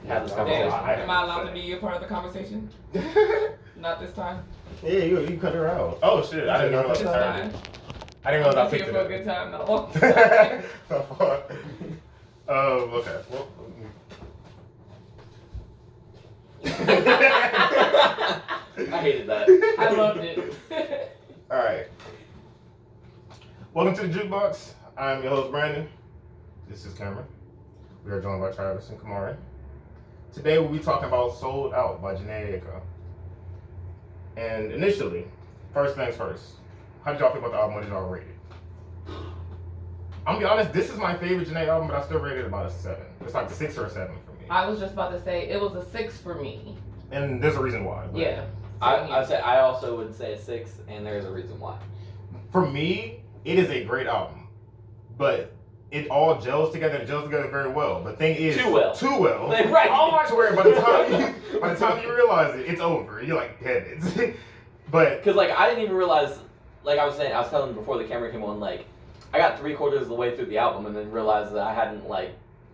have this conversation. Am I allowed to be a part of the conversation? Not this time. Yeah, you cut her out. Oh shit! I didn't know This that. time. I didn't know that. I'm I picked here it for a up. good time, not a long time. The fuck? Okay. Well. I hated that. I loved it. All right. Welcome to the Jukebox. I'm your host Brandon. This is Cameron. We are joined by Travis and Kamari. Today we'll be talking about "Sold Out" by Jhené Aiko. And initially, first things first. How did y'all feel about the album? What did y'all rate it? I'm gonna be honest. This is my favorite Jhené album, but I still rated it about a 7. It's like a 6 or a 7 for me. I was just about to say it was a 6 for me. And there's a reason why. But Yeah. I also would say a 6, and there's a reason why. For me, it is a great album, but it all gels together. It gels together very well. The thing is, Too well. Like, Right. Oh my to where by the time you realize it, it's over. You're like, damn it. But Because, like, I didn't even realize, like I was telling them before the camera came on, like, I got 3/4 of the way through the album and then realized that I hadn't, like,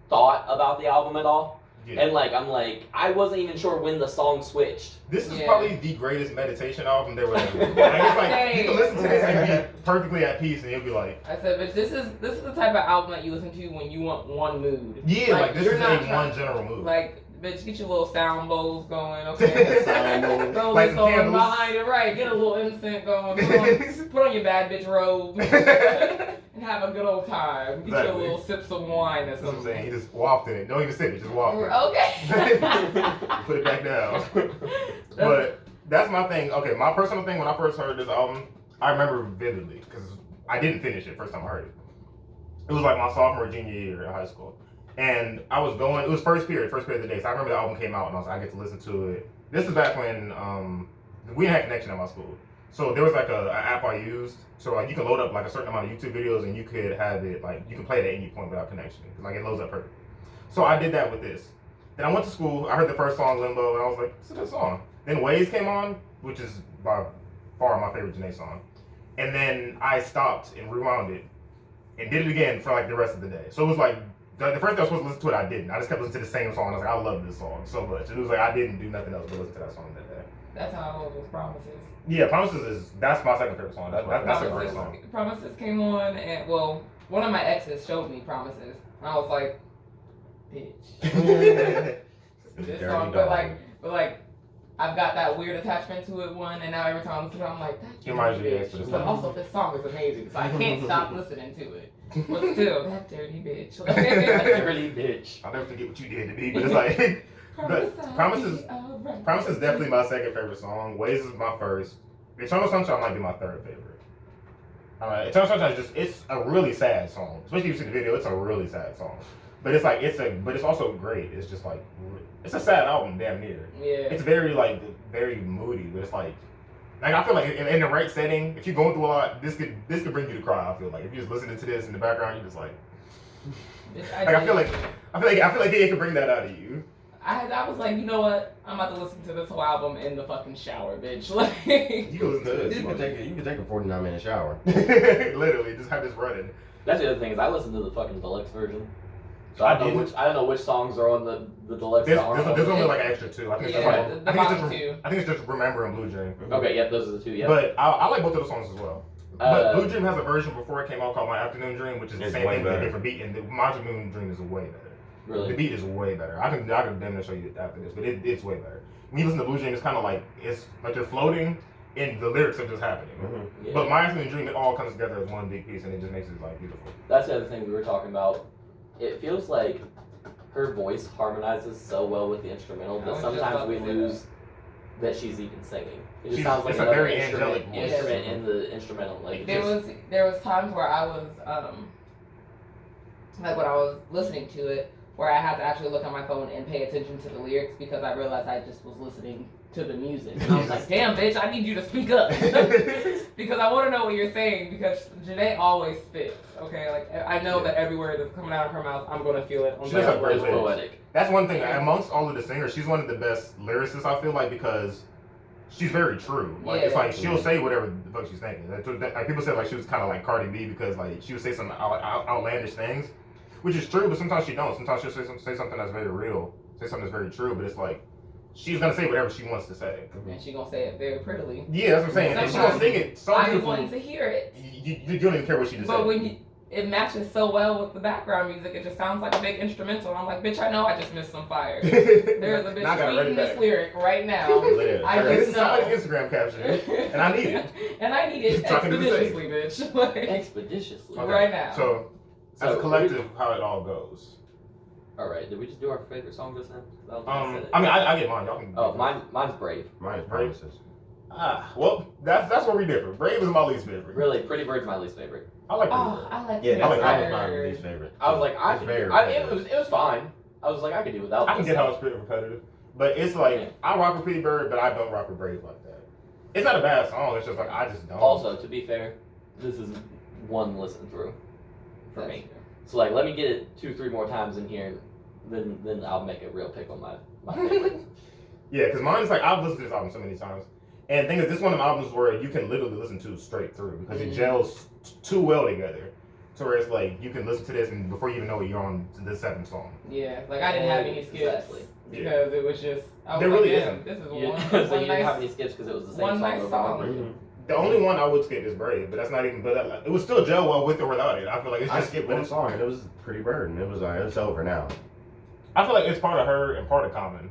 thought about the album at all. yeah. And, like, I'm like, I wasn't even sure when the song switched. This is Yeah. probably the greatest meditation album there was ever. Like, it's like you can listen to this and be perfectly at peace, and you'll be like, I said, bitch, this is the type of album that you listen to when you want one mood. yeah, like this you're is not a trying- one general mood. Like, bitch, get your little sound bowls going, okay? Sound bowls. Throw Light this some on candles. behind it, right? Get a little incense going. Put on your bad bitch robe and have a good old time. Get Exactly. your little sips of wine or That's what I'm something. saying. He just wafted it. Don't even sip it. Just wafted it. Okay. Put it back down. But that's my thing. Okay, my personal thing when I first heard this album, I remember vividly because I didn't finish it first time I heard it. It was like my sophomore, junior year in high school. And I was going, it was first period of the day. So I remember the album came out and I was like, I get to listen to it. This is back when we didn't have connection at my school. So there was like a app I used. So like you can load up like a certain amount of YouTube videos and you could have it, like you can play it at any point without connection. Like it loads up perfect. So I did that with this. Then I went to school, I heard the first song, Limbo, and I was like, it's a good song. Then Waves came on, which is by far my favorite Jhené song. And then I stopped and rewound it and did it again for like the rest of the day. So it was like, the first time I was supposed to listen to it, I didn't. I just kept listening to the same song. I was like, I love this song so much. It was like, I didn't do nothing else but listen to that song that day. That's how I was with Promises. Yeah, Promises that's my second favorite song. That's a great song. Promises came on, and well, one of my exes showed me Promises, and I was like, bitch. This song, but like, I've got that weird attachment to it, and now every time I listen to it, I'm like, that It reminds you of your ex, bitch. but But also, this song is amazing, so I can't stop listening to it. But still, that dirty bitch. Dirty bitch. I'll never forget what you did to me, but it's like, Promises is definitely my second favorite song. Waves is my first. Eternal Sunshine might be my third favorite. Eternal Sunshine is just, it's a really sad song. Especially if you see the video, it's a really sad song. But it's like, but it's also great. It's just like, it's a sad album, damn near. Yeah. It's very moody, but it's like I feel like in the right setting, if you're going through a lot, this could bring you to cry. I feel like if you're just listening to this in the background, you're just like, I feel like it can bring that out of you. I was like, you know what? I'm about to listen to this whole album in the fucking shower, bitch. Like, You can listen to this. You can take a 49-minute shower. Literally, just have this running. That's the other thing is I listened to the fucking deluxe version. So I I don't know which songs are on the deluxe. There's album. only like an extra 2. I think it's just Remember and Blue Dream. Okay, yep, those are the 2. Yeah. But I like both of the songs as well. But Blue Dream has a version before it came out called My Afternoon Dream, which is the same thing with a different beat. And My Afternoon Dream is way better. Really? The beat is way better. I can damn near show you after this, but it's way better. When you listen to Blue Dream, it's kind of like you're floating, and the lyrics are just happening. Mm-hmm. Yeah. But My Afternoon Dream, it all comes together as one big piece, and it just makes it like beautiful. That's the other thing we were talking about. It feels like her voice harmonizes so well with the instrumental that sometimes we lose that she's even singing. It just sounds like it's a another very angelic voice. instrument in the instrumental. Like there was times where I was like when I was listening to it, where I had to actually look at my phone and pay attention to the lyrics because I realized I just was listening to the music. And I was like, damn, bitch, I need you to speak up. Because I want to know what you're saying, because Jhené always spits, okay? Like, I know that every word that's coming out of her mouth, I'm going to feel it. She does have great lyrics. poetic. That's one thing. Amongst all of the singers, she's one of the best lyricists, I feel like, because she's very true. Like, it's like, she'll say whatever the fuck she's thinking. Like, people said, like, she was kind of like Cardi B, because, like, she would say some outlandish things, which is true, but sometimes she don't. Sometimes she'll say something that's very real. say something that's very true, but it's like she's gonna say whatever she wants to say. And she gonna say it very prettily. Yeah, that's what I'm saying. And she's gonna sing it so I'm beautiful. going to hear it. You don't even care what she just said. But when it matches so well with the background music, it just sounds like a big instrumental. I'm like, bitch, I know I just missed some fire. There's a bitch tweeting this lyric right now. I this just is know. somebody's Instagram caption, and I need it. And I need it Talking to the expeditiously, bitch. Like, Expeditiously. Okay. right now. So, as a collective, how it all goes. All right. Did we just do our favorite song just now? I get mine. Y'all can. Oh, mine's Brave. Mine is Promises. Well, that's where we differ. Brave is my least favorite. Really, Pretty Bird's my least favorite. I like Pretty Oh, Bird. I like Yeah, that. I like that was that. my least favorite. I was like, It's it was fine. I was like, I could do without. I can this get how song. it's pretty repetitive, but it's like Yeah. I rock with Pretty Bird, but I don't rock with Brave like that. It's not a bad song. It's just like I just don't. Also, to be fair, this is one listen through for That's me. true. So like, let me get it 2-3 more times in here, then I'll make a real pick on my favorite. Yeah, because mine is like I've listened to this album so many times, and the thing is, this is one of the albums where you can literally listen to straight through because it gels too well together. So where it's like you can listen to this and before you even know it, you're on to the second song. Yeah, like I didn't have any skips Exactly. because it was just. I was There like, really damn, isn't. This is So one you didn't nice. have any skips because it was the same one song nice over song. and over. The only one I would skip is Brave, but that's not even. But it would still gel well with or without it. I feel like it's I just. skipped one song and it was Pretty Bird and it was like, it's over now. I feel like it's part of her and part of Common.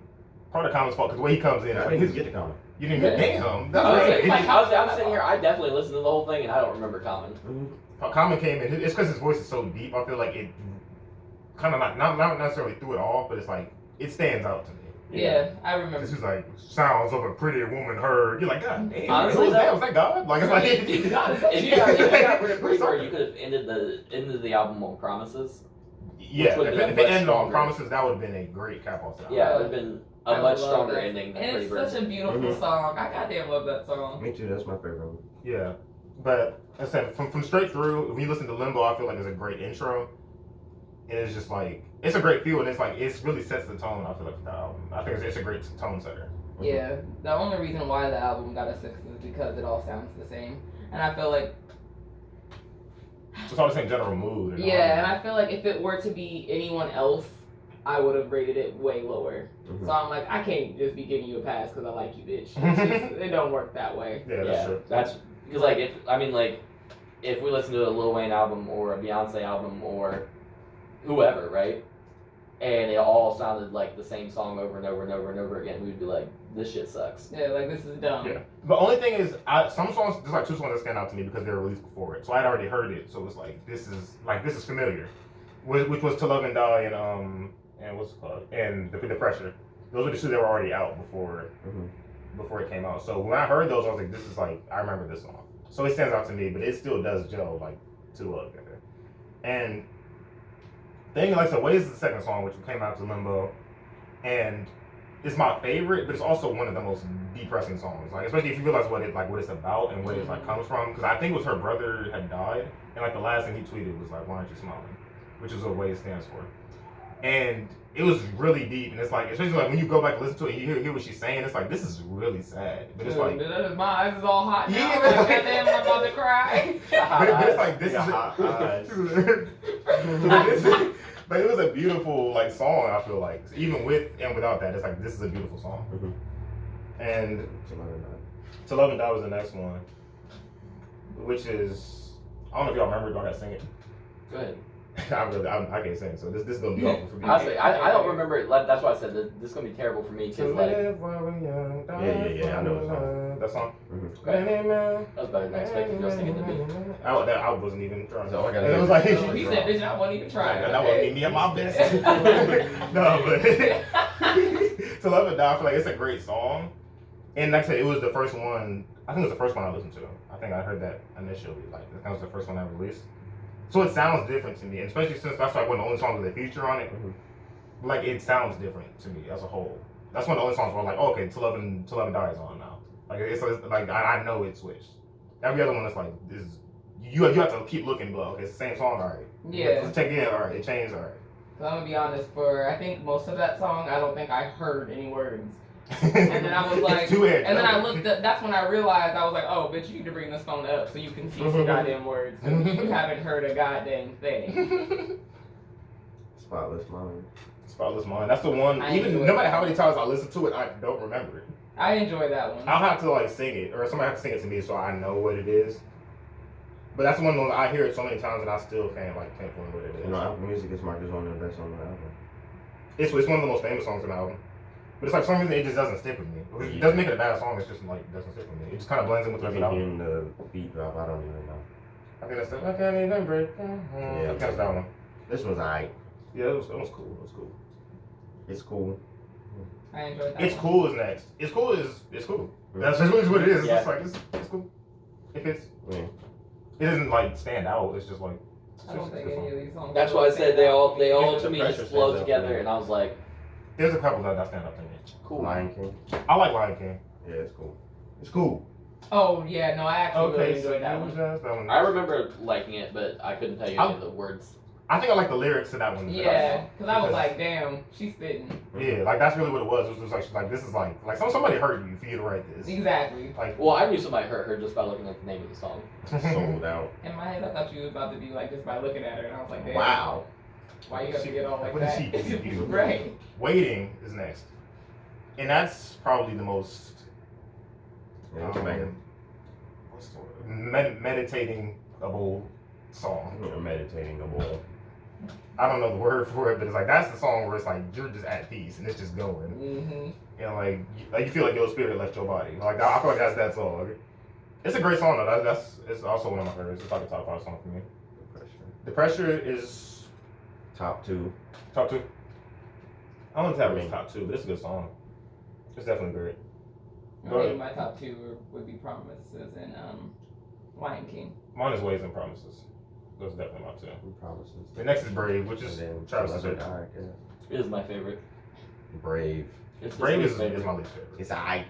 Part of Common's fault because the way he comes in, I it's didn't like even get the comment. you didn't get damn. That's I'm sitting here. I definitely listened to the whole thing and I don't remember Common. Common came in. It's because his voice is so deep. I feel like it kind of not necessarily threw it off, but it's like it stands out to me. Yeah, I remember. This is like sounds of a pretty woman heard. You're like, God damn, Honestly, who's that? Was that God? Like it's like If you got rid of Pretty Bird, you could have ended the album on Promises. yeah. Which If would've it been ended much on stronger. Promises, that would have been a great cap off. Yeah, it would have been a I much love stronger that. ending than And Pretty it's Bird. such a beautiful song. I goddamn love that song. Me too, that's my favorite one. Yeah, but I said from straight through, when you listen to Limbo, I feel like it's a great intro. And it's just like it's a great feel, and it's like it really sets the tone. I feel like for the album. I think it's a great tone setter. Yeah, the only reason why the album got a 6 is because it all sounds the same. And I feel like, It's all the same general mood. And yeah, and I feel like if it were to be anyone else, I would have rated it way lower. Mhm. So I'm like, I can't just be giving you a pass because I like you, bitch. It's just, it don't work that way. Yeah, that's true. That's because like if we listen to a Lil Wayne album or a Beyonce album or whoever, right? And it all sounded like the same song over and over and over and over again, we'd be like, this shit sucks. Yeah, like this is dumb. Yeah. The only thing is, some songs, there's like 2 songs that stand out to me because they were released before it. So I'd already heard it, so it was like, this is familiar. Which was To Love and Die and what's it called? And The Pressure. Those were the 2 that were already out before it came out. So when I heard those, I was like, this is like, I remember this song. So it stands out to me, but it still does gel like too well together. And thing like so, Ways is the second song, which came out to Limbo, and it's my favorite, but it's also one of the most depressing songs. Like especially if you realize what it's about and where it like comes from. Because I think it was her brother had died, and like the last thing he tweeted was like, "Why aren't you smiling?" Which is what Ways stands for. And it was really deep, and it's like especially like when you go back and listen to it, and you hear what she's saying. It's like this is really sad, but it's like my eyes is all hot now. Yeah. Like, goddamn, I'm about to cry. but it's like this is but it was a beautiful like song. I feel like even with and without that, it's like this is a beautiful song. And To Love and Die was the next one, which is I don't know if y'all remember. Y'all got to sing it. Go ahead. I can't sing, so this is gonna be awful for me. Honestly, I don't remember it. That's why I said that this is gonna be terrible for me because like Yeah, I know that song. that was better than I expected. Y'all singing to me. I wasn't even trying. So I gotta it do was it. like He said, bitch, I wasn't even trying. that wasn't me at my best. No, but To Love and Die, I feel like it's a great song. And like I said, it was the first one. I think it was the first one I listened to. I think I heard that initially. Like that was the first one I released. So it sounds different to me, and especially since that's like one of the only songs with a feature on it. Like it sounds different to me as a whole. That's one of the only songs where I'm like, oh, okay, To Love and Die is on now. Like it's like I know it switched. Every other one is like this. You have to keep looking, but okay, it's the same song, all right. Yeah. Let's check in, all right. It changed, all right. So I'm gonna be honest. For I think most of that song, I don't think I heard any words. And then I was like, and then I looked up, that's when I realized, I was like, oh, bitch, you need to bring this phone up so you can see some goddamn words. You haven't heard a goddamn thing. Spotless mind. Spotless Mind. That's the one. I Even enjoy no matter that how one. many times I listen to it, I don't remember it. I enjoy that one. I'll have to like sing it, or somebody have to sing it to me so I know what it is. But that's one of those I hear it so many times and I still can't like pinpoint what it is. You know, Apple Music is marked as one of the best songs on the album. It's one of the most famous songs on the album. But it's like for some reason it just doesn't stick with me. It doesn't make it a bad song. It's just like it doesn't stick with me. It just kind of blends in with the rest of the album. Even the beat drop, I don't even know. I think that's the I can't even break. Yeah, that's that one. This was alright. Yeah, it was cool. It was cool. It's cool. I enjoyed that It's one. cool is next. It's cool is it's cool. That's just what it is. It's Yeah. just like it's cool. If it's Yeah. it doesn't like stand out. It's just like I don't think any of these songs. That's why I said they all Yeah, to me pressure just flow stands out together, for me. and I was like, there's a couple that stand up to me. cool. Lion King. I like Lion King. Yeah, it's cool. It's cool. Oh yeah, no, I actually really Okay, so enjoyed that one. that one. I remember liking it, but I couldn't tell you any of the words. I think I like the lyrics to that one. Yeah, because I was like, damn, she's spitting. Yeah, like that's really what it was. It was just like she's like this is like somebody hurt you for you to write this. Exactly. Like Well, I knew somebody hurt her just by looking at the name of the song. Sold out. In my head, I thought you were about to be like just by looking at her, and I was like, damn. Wow. Why you have to get all like What did that? she do? Right. Waiting is next, and that's probably the most Yeah, it's a banger. what's the word? Meditating-able song. You're meditating a bowl. I don't know the word for it, but it's like that's the song where it's like you're just at peace and it's just going, Mm-hmm. and like you feel like your spirit left your body. Like I feel like that's that song. It's a great song though. That's it's also one of my favorites. It's like a top 5 song for me. The Pressure is Top 2. top 2. I don't know if that was top 2, but it's a good song. It's definitely great. I Go think ahead. my top 2 would be Promises and Lion King. Mine is Ways and Promises. Those are definitely my 2. Promises. The next is Brave, which is And then Travis' Celebrity favorite. Dark, yeah. It is my favorite. Brave. It's Brave his is favorite. my least favorite. It's alright.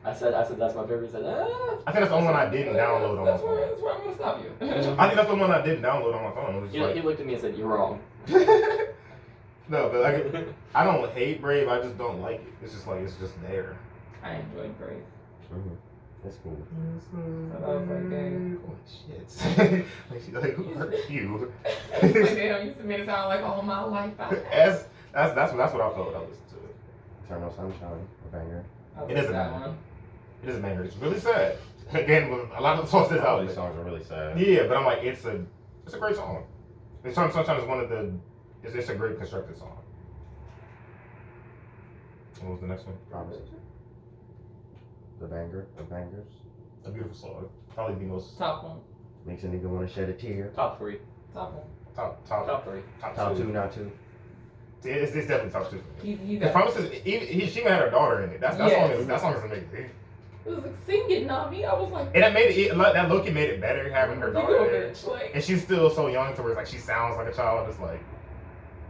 I said that's my favorite. He said, ah. I think that's the only one I didn't download on my That's phone. where I'm gonna stop you. I think that's the one I didn't download on my phone. It was He, just he looked at me and said, "You're wrong." like, no, but like, I don't hate Brave. I just don't like it. It's just like it's just there. I enjoyed Brave. Mm-hmm. It's cool. So I was like, dang. Oh shit! like, she, like who hurt you? I was like, damn, you used to make it sound like all my life. that's what I felt when I listened to it. Eternal Sunshine. A banger. It is a that banger. one. It is a banger. It's really sad. Again, with a lot of the songs that's All out these there. songs are really sad. Yeah, but I'm like, it's a great song. Eternal Sunshine is one of the. It's a great constructed song. What was the next one? Promises. The banger. The bangers. A beautiful song. Probably the most Top one. Makes a nigga want to shed a tear. Top 3. Top one. top 3. Top 2, not 2. It's definitely top 2. He The got, Promises. She even had her daughter in it. That song is amazing. it was like, sing it, Nami. I was like, And that made it. That Loki made it better having her you daughter go, there. bitch. Like, And she's still so young to where it's like she sounds like a child. It's like.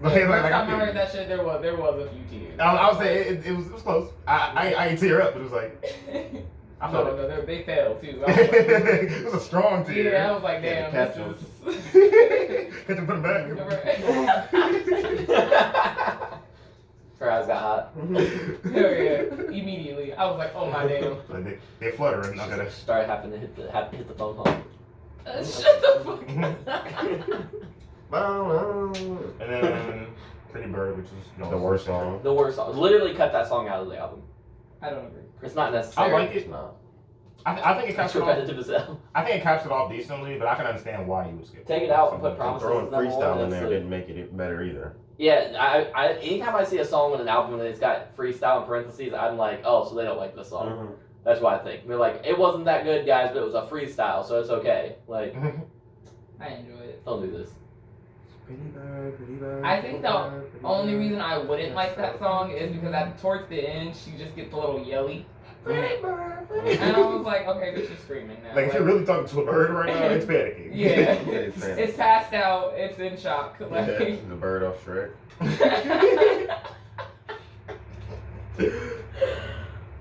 first time I feel heard you. that shit, there was a few tears. I would say it was close. I didn't tear up, but it was like I No, felt it. they fell too. I was like, It was a strong tear. yeah, I was like, Yeah, damn, catch this is. Had to put him back. Her eyes got hot. Hell yeah, immediately. I was like, oh my damn. Like they fluttering. I gotta. Started having to hit the phone home. Shut the fuck up. And then Pretty Bird, which is The worst song. The worst song. Literally cut that song out of the album. I don't agree. It's not I necessary. like It's it. not. I think it It's caps it off. repetitive as hell. I think it caps it off decently, but I can understand why he would skip. Take it out and put Promises Throwing as number freestyle one. in there That's didn't make it better either. Yeah, I anytime I see a song with an album and it's got freestyle in parentheses, I'm like, oh, so they don't like this song. Mm-hmm. That's what I think. They're like, it wasn't that good, guys, but it was a freestyle, so it's okay. Like, I enjoyed it. don't do this. Pretty bird, I think the pretty only bird. reason I wouldn't like that song is because towards the end she just gets a little yelly. And I was like, okay, bitch, she's screaming now. Like if you're really talking to a bird right now, it's panicking. Yeah. It's It's passed out. It's in shock. Like, Yeah, the bird off Shrek.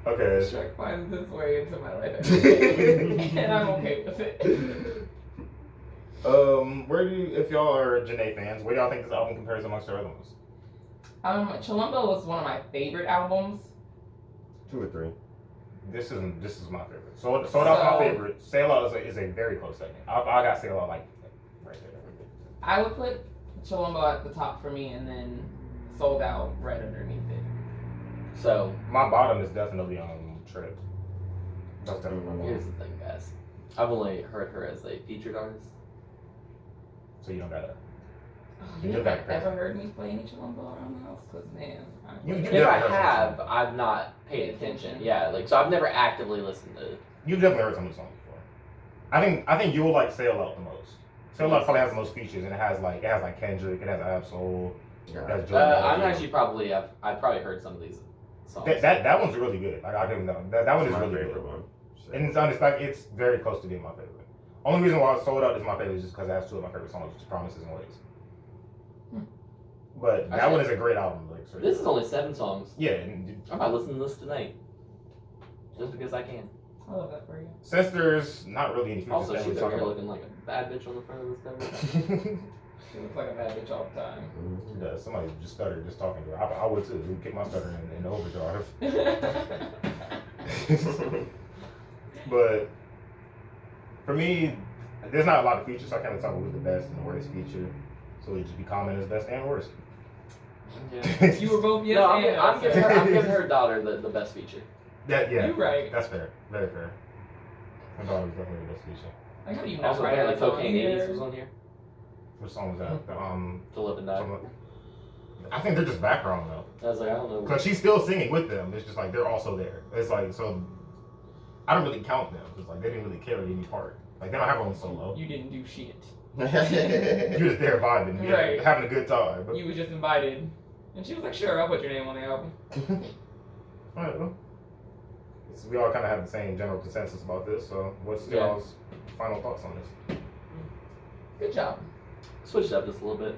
Okay. Shrek finds its way into my life, and I'm okay with it. Where do you, if y'all are Janae fans, where do y'all think this album compares amongst their other ones? Chilumbo was one of my favorite albums. 2 or 3. This is my favorite. So that's my favorite. Sailor is a very close second. I got Sailor like right there. I would put Chilumbo at the top for me, and then sold out right underneath it. So My bottom is definitely Trip. That's definitely my here's bottom. the thing, guys. I've only heard her as a featured artist. So you don't gotta. You You have got ever heard me play any Chillumbo around the house? Cause man, You If never I heard some have, songs. I've not paid attention. Yeah, like so I've never actively listened to. You've definitely heard some of the songs before. I think you'll like Sail Out the most. Sail Out probably has the most features, and it has like Kendrick, it has Absol, it has Joe I'm Budden. actually I've probably heard some of these songs. That one's really good. Like I give them that one is my really favorite good. one. And it's honest, like it's very close to being my favorite. Only reason why Sold Out is my favorite is just because it has two of my favorite songs, which is Promises and Ways. But that one is a great album. Like so This is only 7 songs. yeah. And I might listen to this tonight, just because I can. I love that for you. since there's not really any features, Also, that she's we over talk here about. looking like a bad bitch on the front of this cover. She looks like a bad bitch all the time. Yeah, somebody just stuttered just talking to her. I would too. We'd kick my stutter in overdrive. But for me, there's not a lot of features, so I can't tell who's the best and the worst feature. So it'd just be Common as best and worst. Yeah. You were both yes No, and I'm giving her daughter the best feature. Yeah, You right. that's fair. Very fair. I thought it was definitely the best feature. I know you not Also, right. apparently, That's on Cocaine 80s was here. on here. Which song was that? To Live and Die. I think they're just background though. I was like, I don't know. Because she's still singing with them. It's just like they're also there. It's like, so I don't really count them. It's like they didn't really carry any part. Like they don't have their own solo. You didn't do shit. You're just there vibing, yeah, Right. having a good time. But, You was just invited. And she was like, sure, I'll put your name on the album. all right, well, so we all kind of have the same general consensus about this. So what's Yeah. y'all's final thoughts on this? Good job. Switch it up just a little bit.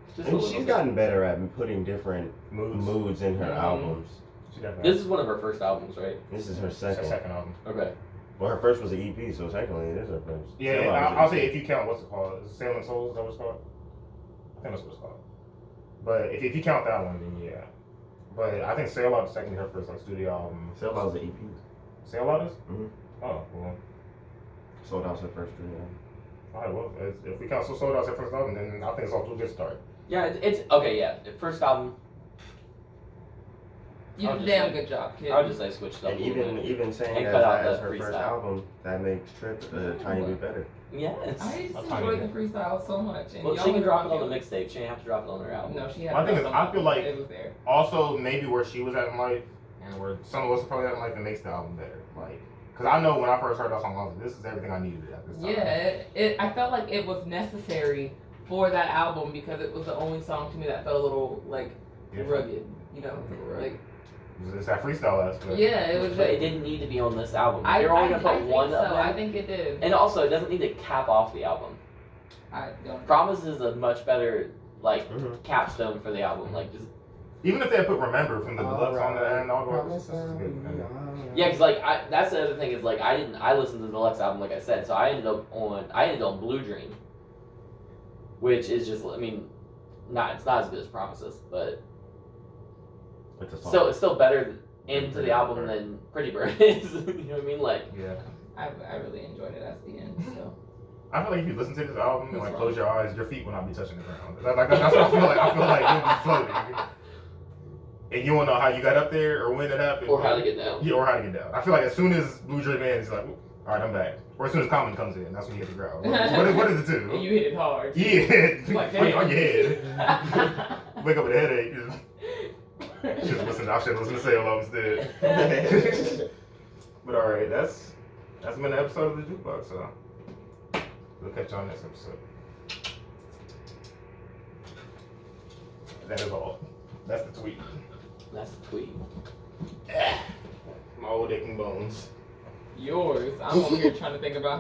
Just a And little she's bit. gotten better at putting different Moods. moods in her Mhm. albums. She definitely This is one of her first albums, right? This is her has her second. second album. Okay. Well, her first was an EP, so technically it is her first. Yeah, Still I'll was an say EP. if you count what's it called, is it Sailing Souls? Is that what it's called? I think that's what it's called. But if you count that one, then yeah. But I think Sail Out is technically her first like studio album. Still was an EP. Sail Out is? Mhm. Oh well. Sold out her first studio. All right, well, if we count Sold Out as her first album, then I think it's off to a good start. Yeah, it's okay. Yeah, the first album. You I'll did a just damn say- good job, kid. I would just say switch it up. And a little bit. even saying And that cut out as the her first freestyle. album, that makes Trip a tiny bit better. Yes. I just A tiny enjoyed bit. the freestyle so much. And Well, y'all she can were drop it rocking on the mixtape. She didn't have to drop it on her album. No, she had. My thing it is, on I feel like- it was there. Also, maybe where she was at in life and where some of us are probably at in life, it makes the album better. Like, because I know when I first heard that song, I was like, this is everything I needed at this time. Yeah, I felt like it was necessary for that album because it was the only song to me that felt a little like rugged, you know, like It's that freestyle aspect. yeah, it was. But it Just, didn't need to be on this album. I They're only gonna put think one so. of them. I think it did. And also, it doesn't need to cap off the album. I don't. Promise is a much better like Mhm. capstone for the album. Like just Even if they had put Remember from the deluxe on the Alright. end, I'll go, this is good. yeah, because like that's the other thing is like I listened to the deluxe album like I said, so I ended on Blue Dream, which is just it's not as good as Promises, but It's a song. still it's still better into the album than Pretty Bird is. You know what I mean? Like Yeah. I really enjoyed it at the end. So I feel like if you listen to this album and like close your eyes, your feet will not be touching the ground. That's what I feel like. I feel like you'll be floating. And you won't know how you got up there or when it happened. or how to get down. Yeah, or how to get down. I feel like as soon as Blue Dream ends, it's like, all right, I'm back. Or as soon as Common comes in, that's when you hit the ground. What is the two? and you hit it hard. Yeah, Like, on your head. damn. Wake up with a headache. Just listen. I should listen to Sail Out instead. But all right, that's been the episode of the Jukebox. So we'll catch y'all next episode. That is all. That's the tweet. That's the tweet. My old aching bones. Yours. I'm over here trying to think about